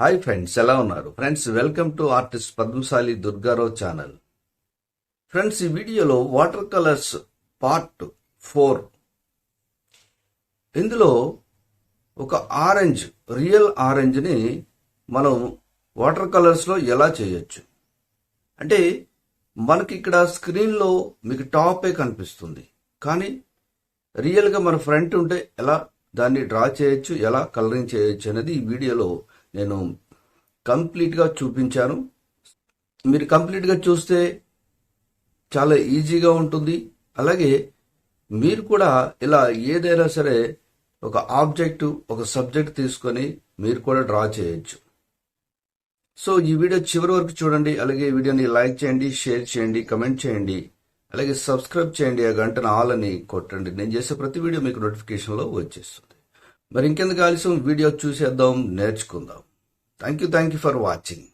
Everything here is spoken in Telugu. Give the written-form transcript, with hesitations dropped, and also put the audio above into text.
హాయ్ ఫ్రెండ్స్, ఎలా ఉన్నారు? Friends, welcome to artist Padmashali Durgarao channel. Friends, ఈ వీడియోలో వాటర్ కలర్స్ పార్ట్ 4. ఇందులో ఒక ఆరెంజ్, రియల్ ఆరెంజ్ని మనం వాటర్ కలర్స్లో ఎలా చేయొచ్చు అంటే, మనకి ఇక్కడ స్క్రీన్లో మీకు టాపే కనిపిస్తుంది, కానీ రియల్గా మన ఫ్రంట్ ఉంటే ఎలా దాన్ని డ్రా చేయొచ్చు, ఎలా కలరింగ్ చేయొచ్చు అనేది ఈ వీడియోలో నేను కంప్లీట్గా చూపించాను. మీరు కంప్లీట్గా చూస్తే చాలా ఈజీగా ఉంటుంది. అలాగే మీరు కూడా ఇలా ఏదైనా సరే ఒక ఆబ్జెక్ట్, ఒక సబ్జెక్ట్ తీసుకొని మీరు కూడా డ్రా చేయొచ్చు. సో ఈ వీడియో చివరి వరకు చూడండి. అలాగే ఈ వీడియోని లైక్ చేయండి, షేర్ చేయండి, కమెంట్ చేయండి, అలాగే సబ్స్క్రైబ్ చేయండి. ఆ గంటను ఆల్ అని కొట్టండి. నేను చేసే ప్రతి వీడియో మీకు నోటిఫికేషన్లో వచ్చేస్తుంది. మరి ఇంకెందుకు ఆలస్యం, వీడియో చూసేద్దాం, నేర్చుకుందాం. Thank you for watching.